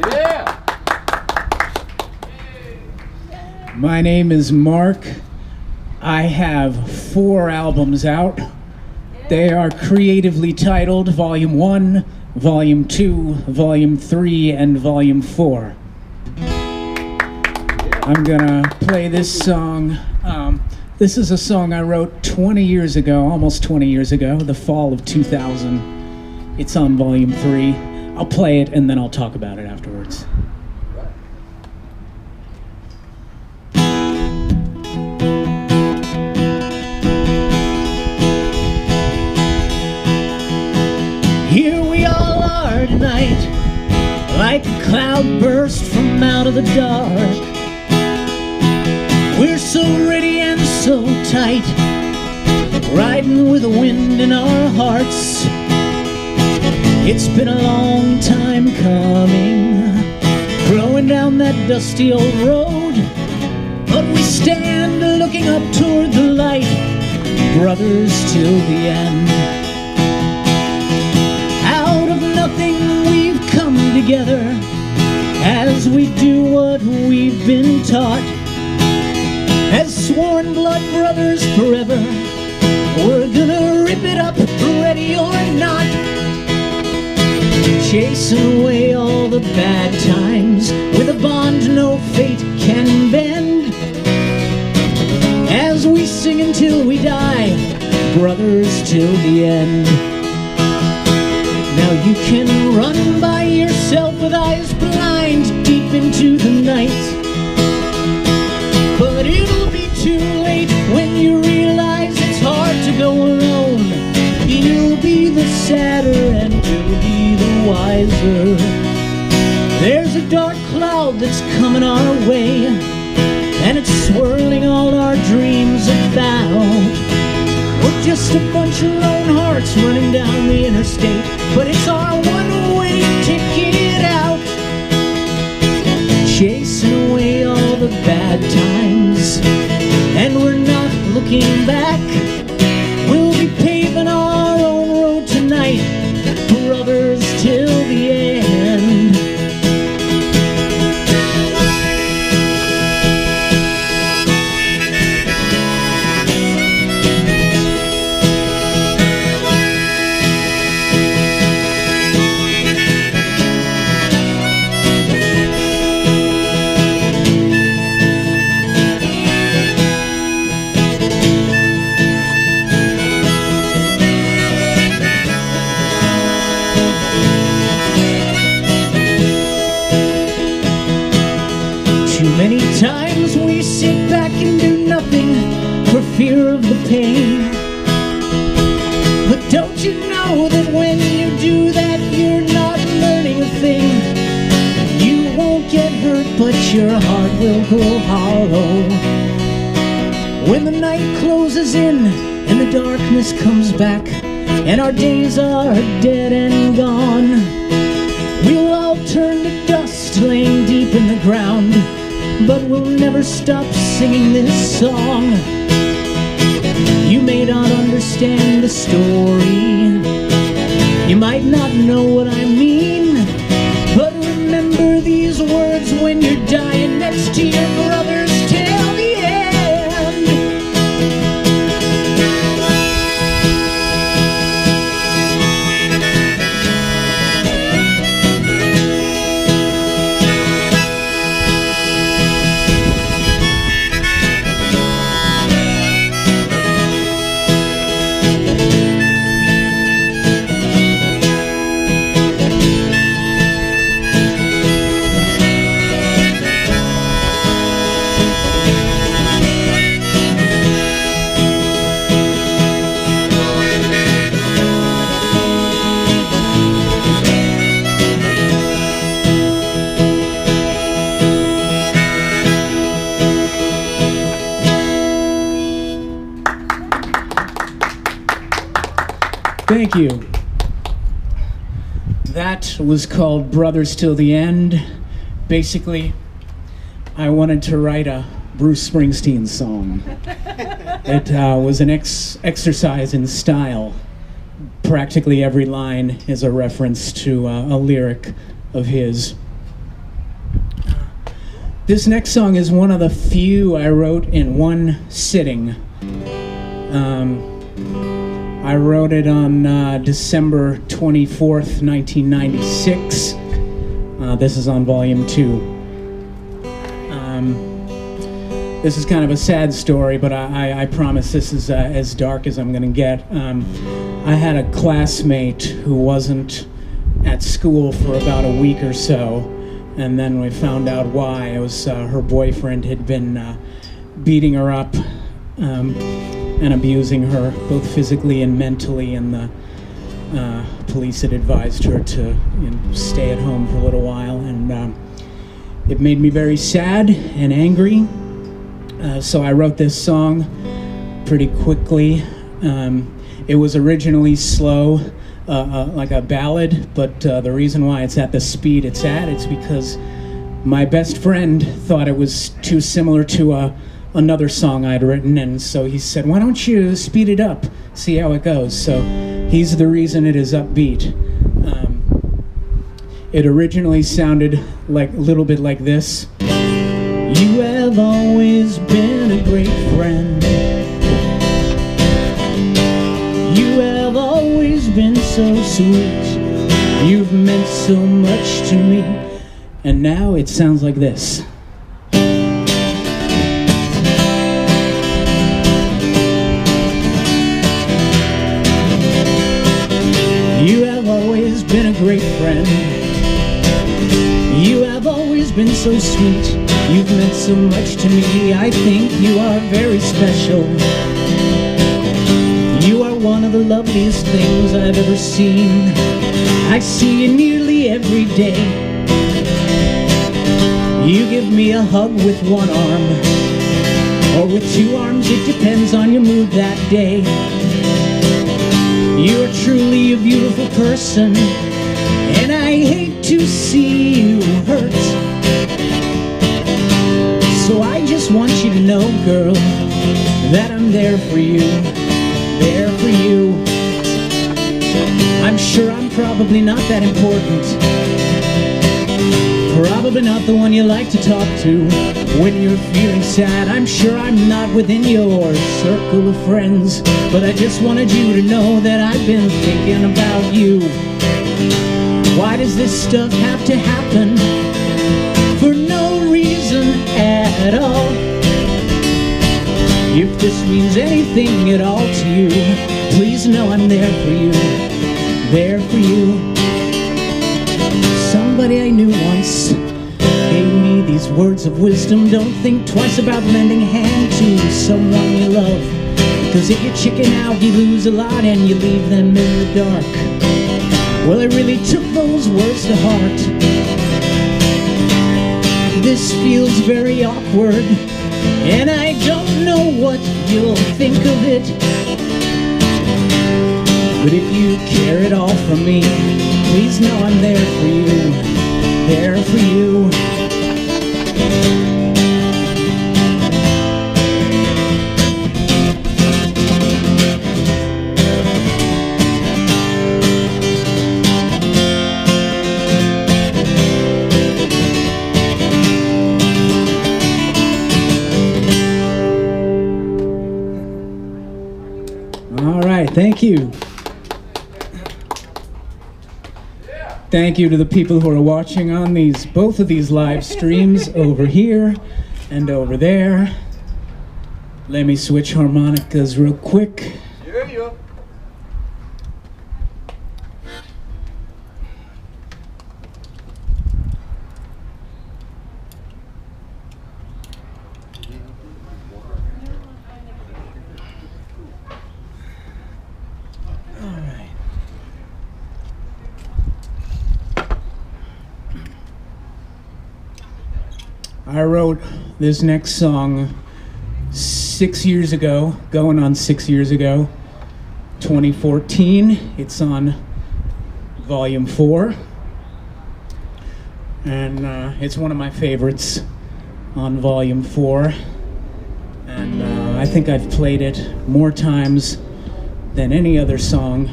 Yeah. My name is Mark. I have 4 albums out. They are creatively titled Volume 1, Volume 2, Volume 3, and Volume 4. I'm gonna play this song. This is a song I wrote 20 years ago, almost 20 years ago, the fall of 2000. It's on Volume 3. I'll play it and then I'll talk about it afterwards. Here we all are tonight, like a cloud burst from out of the dark. We're so ready and so tight, riding with the wind in our hearts. It's been a long time coming, growing down that dusty old road. But we stand looking up toward the light, brothers till the end. Out of nothing we've come together, as we do what we've been taught. As sworn blood brothers forever, we're gonna rip it up, ready or not. Chasing away all the bad times with a bond no fate can bend. As we sing until we die, brothers till the end. Now you can run by yourself with eyes blind deep into the night, but it'll be too late when you realize it's hard to go alone. You'll be the sadder and you'll be the wiser. There's a dark cloud that's coming our way, and it's swirling all our dreams about. We're just a bunch of lone hearts running down the interstate, but it's our one-way ticket out. Chasing away all the bad times, and we're not looking back. We'll be paving our own road tonight, brothers till the end. Many times we sit back and do nothing for fear of the pain. But don't you know that when you do that, you're not learning a thing? You won't get hurt, but your heart will grow hollow. When the night closes in and the darkness comes back, and our days are dead and gone, we'll all turn to dust laying deep in the ground. But we'll never stop singing this song. You may not understand the story, you might not know what I mean, but remember these words when you're dying next to your brothers till the end. Thank you. That was called Brothers Till the End. Basically, I wanted to write a Bruce Springsteen song. It was an exercise in style. Practically every line is a reference to a lyric of his. This next song is one of the few I wrote in one sitting. I wrote it on December 24th, 1996. This is on volume 2. This is kind of a sad story, but I promise this is as dark as I'm going to get. I had a classmate who wasn't at school for about a week or so, and then we found out why. It was her boyfriend had been beating her up and abusing her, both physically and mentally, and the police had advised her to stay at home for a little while, and it made me very sad and angry. So I wrote this song pretty quickly. It was originally slow, like a ballad, but the reason why it's at the speed it's at, it's because my best friend thought it was too similar to another song I'd written, and so he said, why don't you speed it up, see how it goes. So he's the reason it is upbeat. It originally sounded like a little bit like this. You have always been a great friend. You have always been so sweet. You've meant so much to me. And now it sounds like this. You have always been a great friend. You have always been so sweet. You've meant so much to me. I think you are very special. You are one of the loveliest things I've ever seen. I see you nearly every day. You give me a hug with one arm, or with 2 arms, it depends on your mood that day. You are truly a beautiful person, and I hate to see you hurt. So I just want you to know, girl, that I'm there for you, there for you. I'm sure I'm probably not that important, probably not the one you like to talk to when you're feeling sad. I'm sure I'm not within your circle of friends, but I just wanted you to know that I've been thinking about you. Why does this stuff have to happen for no reason at all? If this means anything at all to you, please know I'm there for you, there for you. Somebody I knew once gave me these words of wisdom. Don't think twice about lending a hand to someone you love, 'cause if you chicken out, you lose a lot and you leave them in the dark. Well, I really took those words to heart. This feels very awkward, and I don't know what you'll think of it. But if you care at all for me, please know I'm there for you, there for you. All right, thank you. Thank you to the people who are watching on both of these live streams over here and over there. Let me switch harmonicas real quick. Yeah. I wrote this next song 6 years ago, going on 6 years ago, 2014. It's on volume 4, and it's one of my favorites on volume 4, and I think I've played it more times than any other song,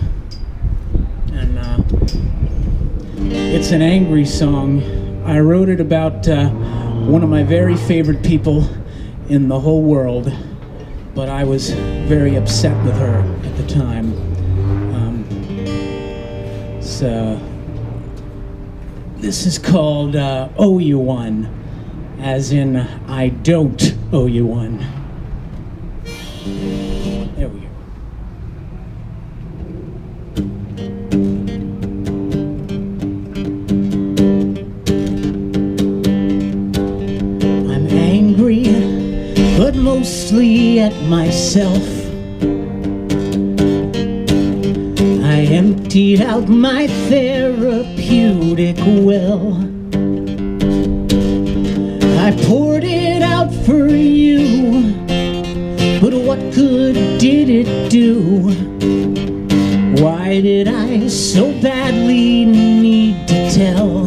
and it's an angry song. I wrote it about one of my very favorite people in the whole world, but I was very upset with her at the time. So this is called Owe You One, as in I don't owe you one. There we go. I'm angry, but mostly at myself. I emptied out my therapeutic well. I poured it out for you, but what good did it do? Why did I so badly need to tell?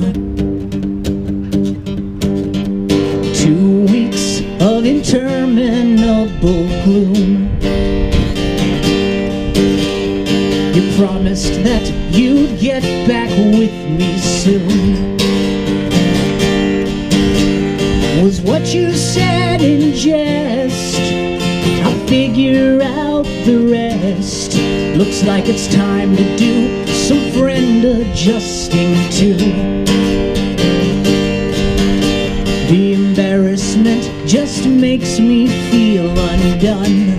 2 weeks of interminable gloom. You promised that you'd get back with me soon. Was what you said in jest. I'll figure out the rest. Looks like it's time to do some friend adjusting too. The embarrassment just makes me feel undone.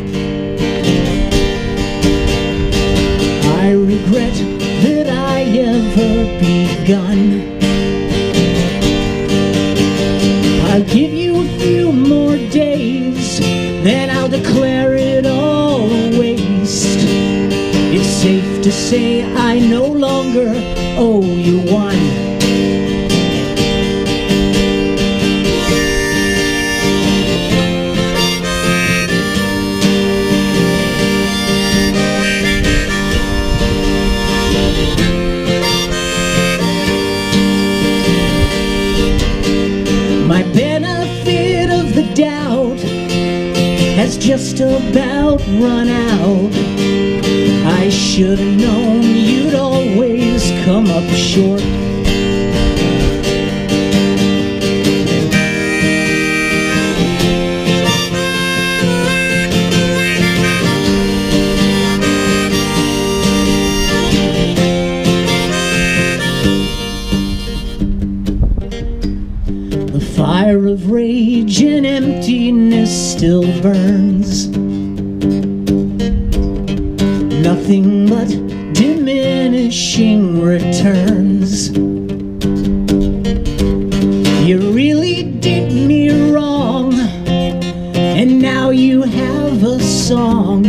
I regret that I ever begun. I'll give you a few more days, then I'll declare it all a waste. It's safe to say I no longer owe you one. My benefit of the doubt has just about run out. I should have known you'd always come up short. The fire of rage and emptiness still burns. Nothing but diminishing returns. You really did me wrong, and now you have a song.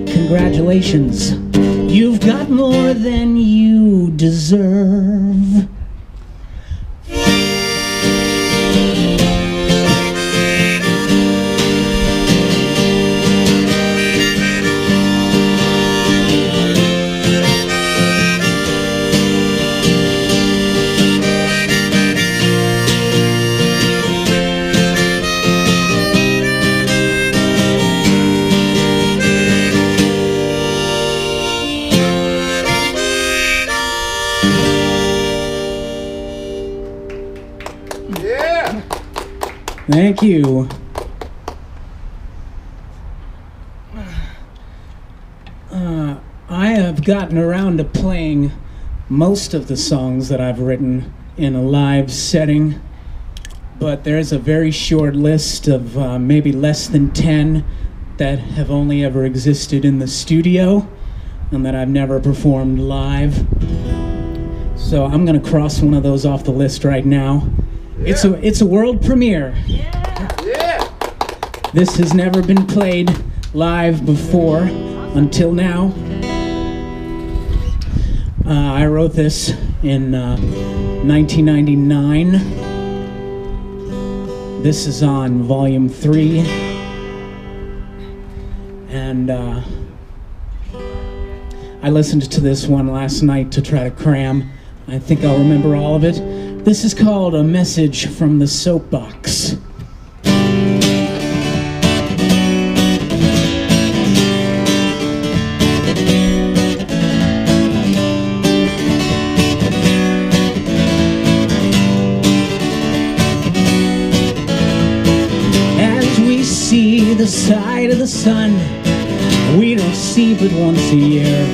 Congratulations, you've got more than you deserve. Thank you. I have gotten around to playing most of the songs that I've written in a live setting, but there's a very short list of maybe less than 10 that have only ever existed in the studio and that I've never performed live. So I'm gonna cross one of those off the list right now. Yeah. It's a world premiere. Yeah. This has never been played live before until now. I wrote this in 1999. This is on volume 3. And I listened to this one last night to try to cram. I think I'll remember all of it. This is called A Message from the Soapbox. the side of the sun we don't see but once a year.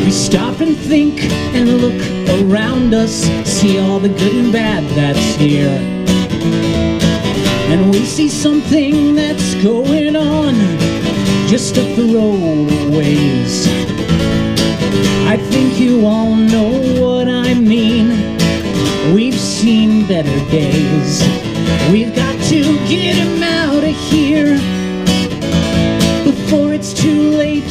We stop and think and look around us, see all the good and bad that's here. And we see something that's going on just up the road a ways. I think you all know what I mean. We've seen better days. We've got to get him out of here before it's too late.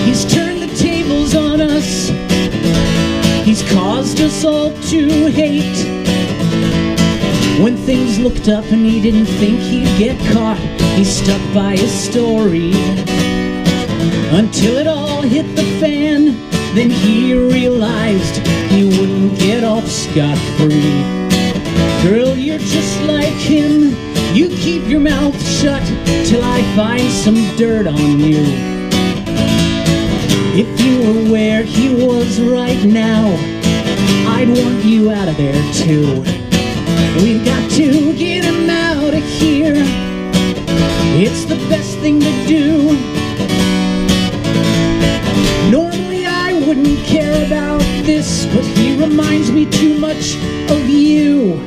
He's turned the tables on us. He's caused us all to hate. When things looked up and he didn't think he'd get caught, he stuck by his story until it all hit the fan. Then he realized he wouldn't get off scot-free. Girl, you're just like him. You keep your mouth shut till I find some dirt on you. If you were where he was right now, I'd want you out of there too. We've got to get him out of here. It's the best thing to do. Normally I wouldn't care about this, but he reminds me too much of you.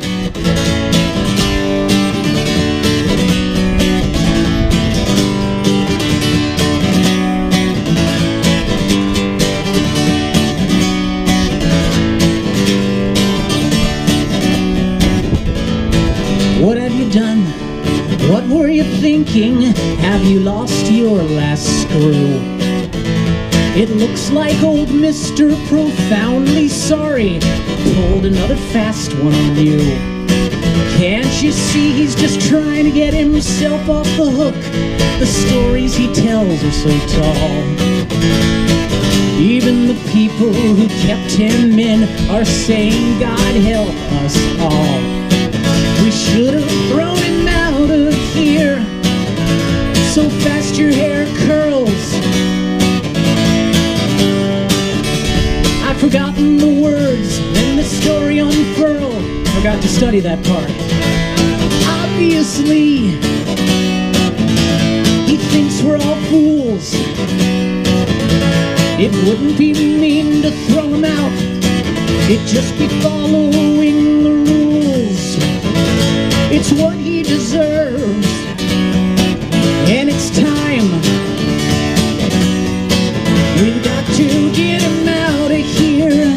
What have you done? What were you thinking? Have you lost your last screw? It looks like old Mr. Profoundly Sorry pulled another fast one on you. Can't you see he's just trying to get himself off the hook? The stories he tells are so tall. Even the people who kept him in are saying, God help us all. We should have thrown him out of here. So fast your hair curls. I've forgotten the words, then the story unfurled. Forgot to study that part. Obviously, he thinks we're all fools. It wouldn't be mean to throw him out. It'd just be following the rules. It's what he deserves, and it's time. We've got to get him out of here.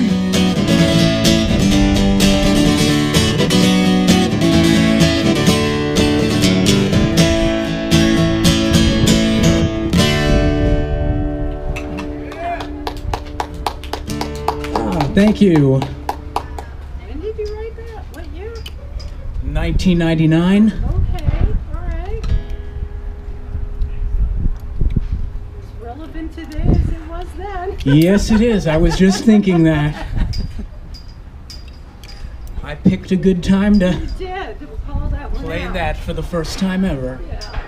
Oh, thank you. 1999. Okay, all right. As relevant today as it was then. Yes, it is. I was just thinking that. I picked a good time to You did. We'll call that one play out. that for the first time ever. Yeah.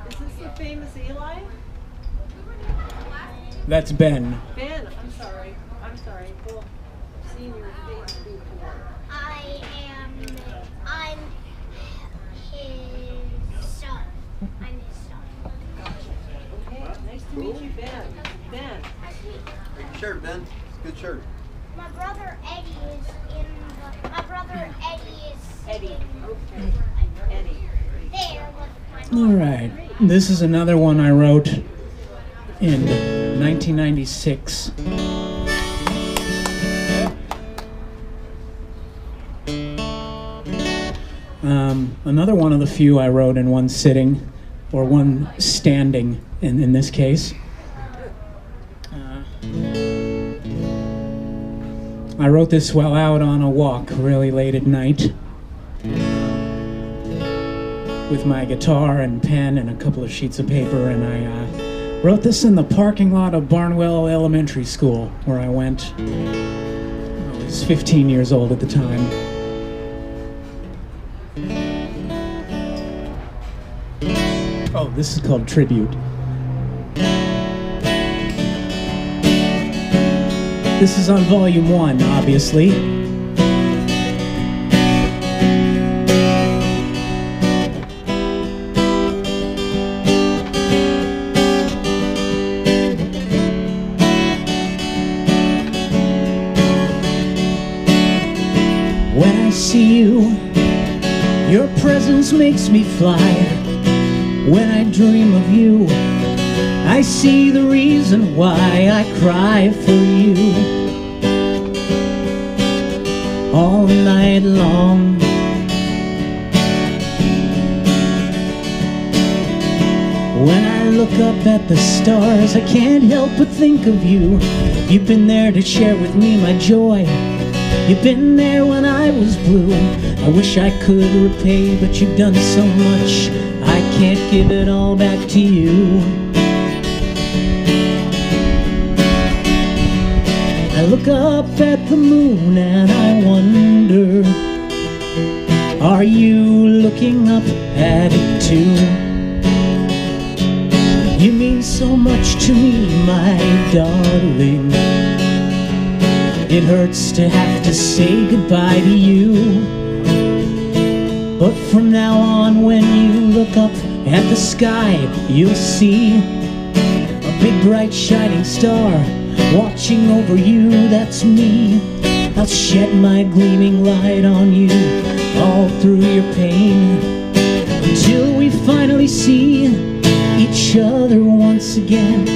Is this the famous Eli? That's Ben. Ben, I'm sorry. Well, I've seen your face before. I'm his son. I'm his son. Okay, nice to meet you, Ben. Ben. Good shirt, Ben. Good shirt. My brother Eddie is in the. My brother Eddie is Eddie. sitting Okay. Eddie. there with my All right. This is another one I wrote in 1996. Another one of the few I wrote in one sitting, or one standing in this case. I wrote this while out on a walk really late at night with my guitar and pen and a couple of sheets of paper, and I wrote this in the parking lot of Barnwell Elementary School, where I went. I was 15 years old at the time. Oh, this is called Tribute. This is on volume 1, obviously. almost makes me fly. When I dream of you, I see the reason why I cry for you all night long. When I look up at the stars, I can't help but think of you. You've been there to share with me my joy. You've been there when I was blue. I wish I could repay, but you've done so much, I can't give it all back to you. I look up at the moon and I wonder, are you looking up at it too? You mean so much to me, my darling. It hurts to have to say goodbye to you. But from now on, when you look up at the sky, you'll see a big bright shining star watching over you, that's me. I'll shed my gleaming light on you all through your pain, until we finally see each other once again.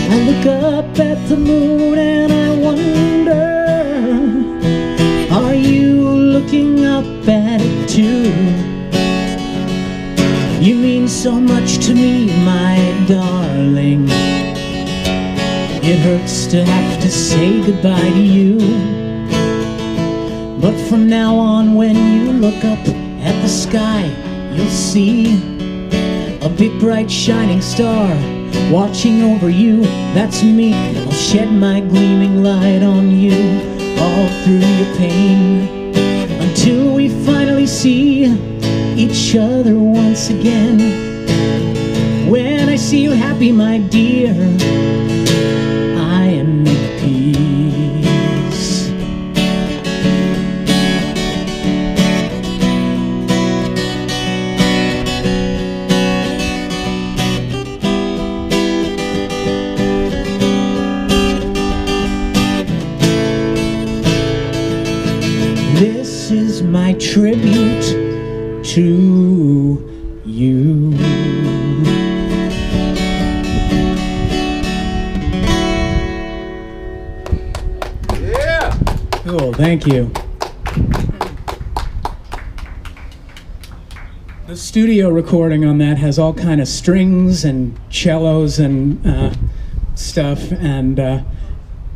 I look up at the moon and I wonder, are you looking up at it too? You mean so much to me, my darling. It hurts to have to say goodbye to you. But from now on, when you look up at the sky, you'll see a big bright shining star watching over you, that's me. I'll shed my gleaming light on you all through your pain, until we finally see each other once again. When I see you happy, my dear, I am at peace. This is my tribute to you. Yeah! Cool, thank you. The studio recording on that has all kind of strings and cellos and stuff, and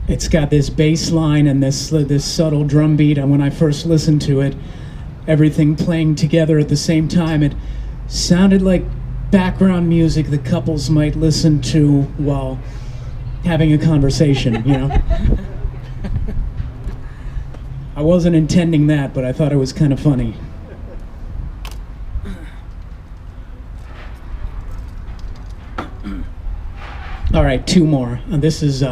it's got this bass line and this subtle drum beat, and when I first listened to it, everything playing together at the same time, it sounded like background music that couples might listen to while having a conversation, you know? I wasn't intending that, but I thought it was kind of funny. All right, two more. This is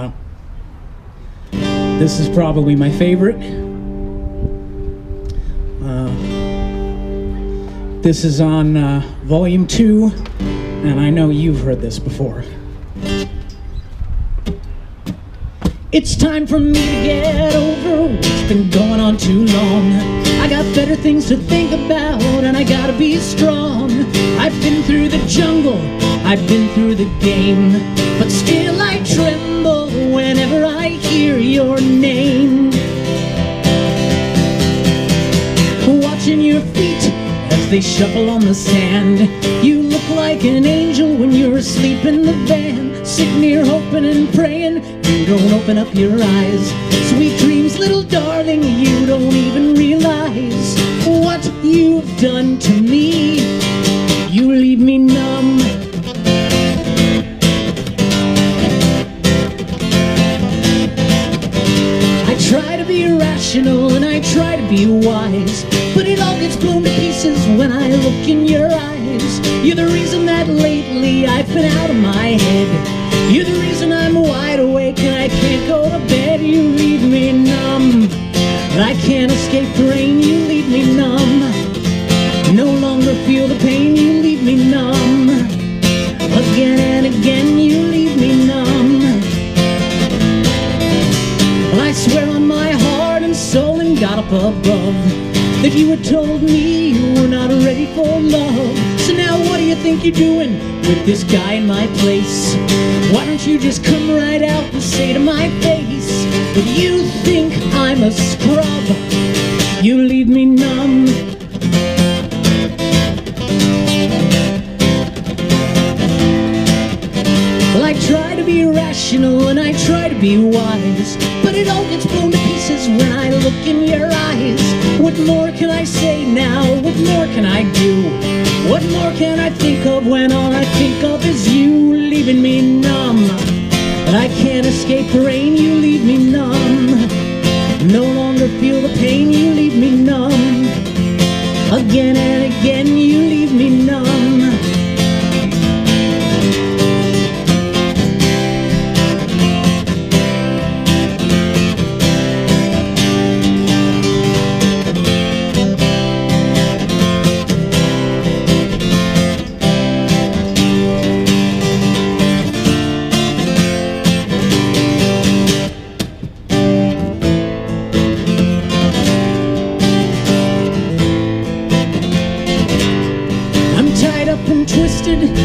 probably my favorite. This is on volume 2, and I know you've heard this before. It's time for me to get over what's been going on too long. I got better things to think about, and I gotta be strong. I've been through the jungle, I've been through the game, but still I tremble whenever I hear your name. Watching your feet as they shuffle on the sand, you look like an angel when you're asleep in the van, sitting here hoping and praying you don't open up your eyes. Sweet dreams, little darling, you don't even realize what you've done to me. You leave me numb. I try to be rational and I try to be wise, but it all gets blown to pieces when I look in your eyes. You're the reason that lately I've been out of my head. You're the reason I'm wide awake and I can't go to bed. You leave me numb. I can't escape the rain. You leave me numb. No longer feel the pain. You leave me numb. Again and again you leave me numb. Well, I swear on my heart and soul and God up above that you had told me you were not ready for love. So now what do you think you're doing with this guy in my place? Why don't you just come right out and say to my face that you think I'm a scrub? You leave me numb. Well, I try to be rational and I try to be wise, but it all gets blown to pieces when I look in your eyes. What more can I say now? What more can I do? What more can I think of when all I think of is you leaving me numb? But I can't escape the rain, you leave me numb. No longer feel the pain, you leave me numb. Again and again you leave me numb.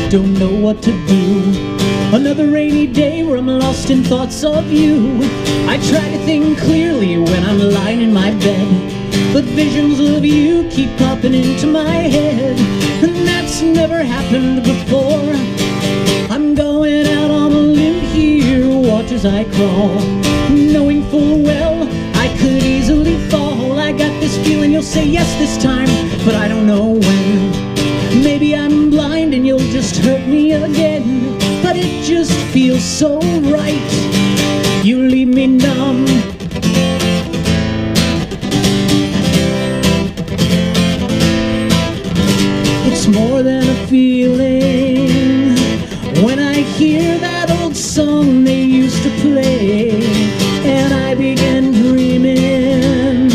Don't know what to do. Another rainy day where I'm lost in thoughts of you. I try to think clearly when I'm lying in my bed, but visions of you keep popping into my head, and that's never happened before. I'm going out on a limb here, watch as I crawl, knowing full well I could easily fall. I got this feeling you'll say yes this time, but I don't know when. Maybe I'm blind and you'll just hurt me again, but it just feels so right. You leave me numb. It's more than a feeling when I hear that old song they used to play, and I begin dreaming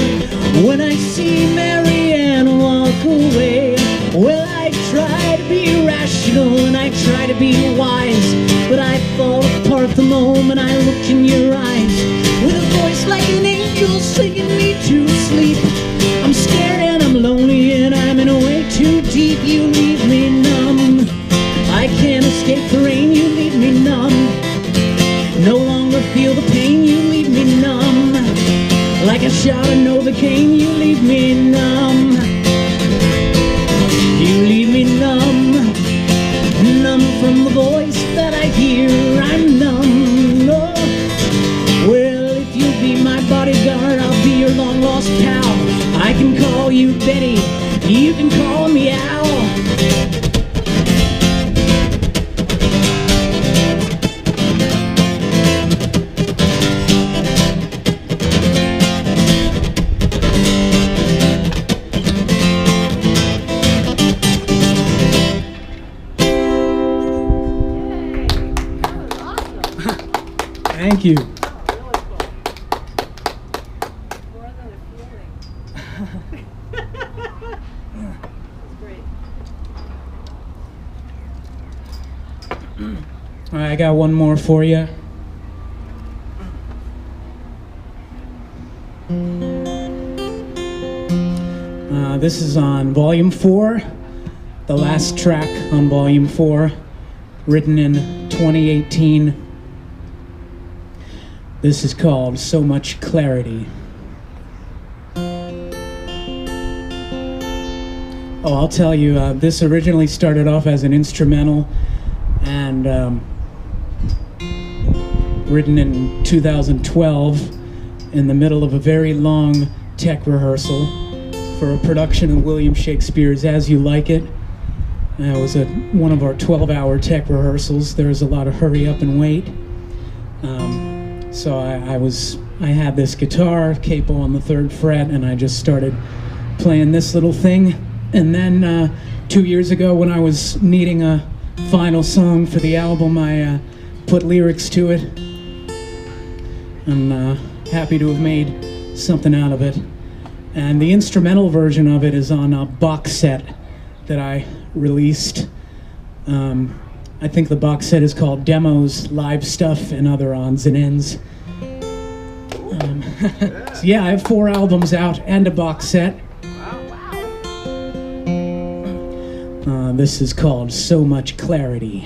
when I see Marianne walk away. Well, I try to be rational and I try to be wise, but I fall apart the moment I look in your eyes. With a voice like an angel singing me to sleep, I'm scared and I'm lonely and I'm in a way too deep. You leave me numb. I can't escape the rain, you leave me numb. No longer feel the pain, you leave me numb. Like a shot of Novocaine, you leave me numb. You leave me numb, numb from the voice that I hear. I'm numb. Oh. Well, if you'll be my bodyguard, I'll be your long lost pal. I can call you Betty, you can call me Al. Thank you. More than a feeling. That's great. All right, I got one more for you. This is on Volume 4, the last track on Volume 4, written in 2018. This is called So Much Clarity. Oh, I'll tell you, this originally started off as an instrumental and written in 2012 in the middle of a very long tech rehearsal for a production of William Shakespeare's As You Like It. It was one of our 12-hour tech rehearsals. There was a lot of hurry up and wait. So I had this guitar, capo on the 3rd fret, and I just started playing this little thing. And then 2 years ago, when I was needing a final song for the album, I put lyrics to it. I'm happy to have made something out of it. And the instrumental version of it is on a box set that I released. I think the box set is called Demos, Live Stuff, and Other Odds and Ends. So yeah, I have 4 albums out and a box set. This is called So Much Clarity.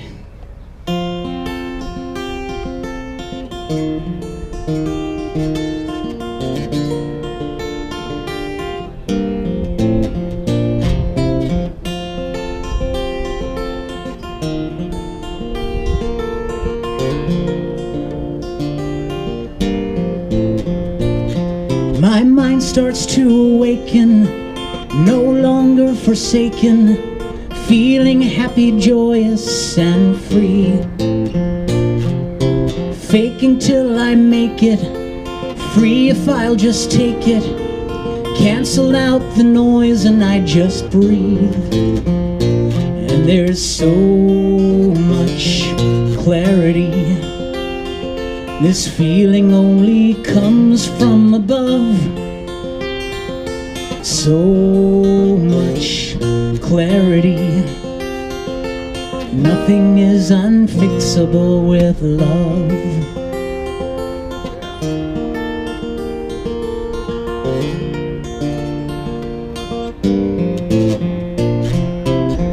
My mind starts to awaken, no longer forsaken, feeling happy, joyous, and free. Faking till I make it, free if I'll just take it. Cancel out the noise and I just breathe. And there's so much clarity. This feeling only comes from above. So much clarity. Nothing is unfixable with love.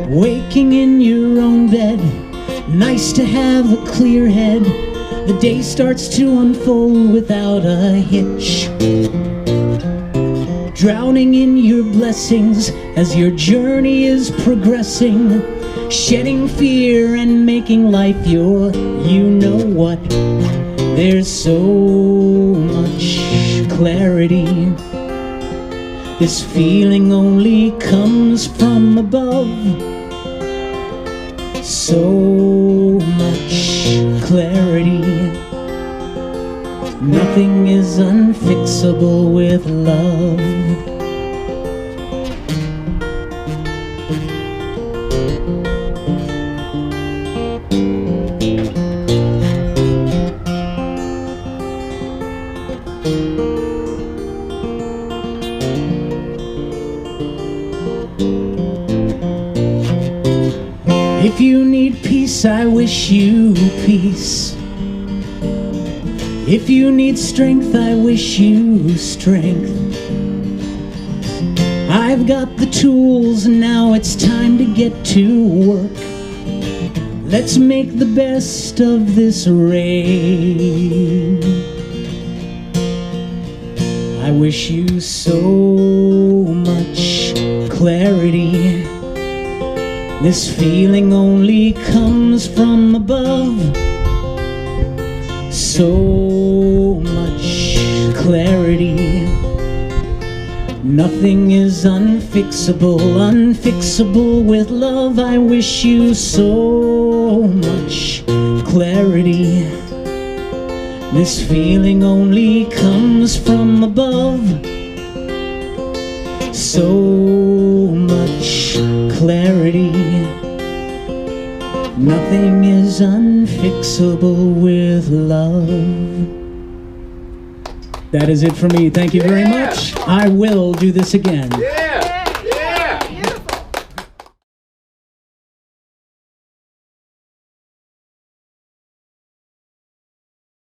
Waking in your own bed, nice to have a clear head. The day starts to unfold without a hitch. Drowning in your blessings as your journey is progressing. Shedding fear and making life your you-know-what. There's so much clarity. This feeling only comes from above. So much clarity. Nothing is unfixable with love. If you need peace, I wish you peace. If you need strength, I wish you strength. I've got the tools, now it's time to get to work. Let's make the best of this rain. I wish you so much clarity. This feeling only comes from above. So much clarity. Nothing is unfixable with love. I wish you so much clarity. This feeling only comes from above. So much clarity. Nothing is unfixable with love. That is it for me. Thank you very much. I will do this again.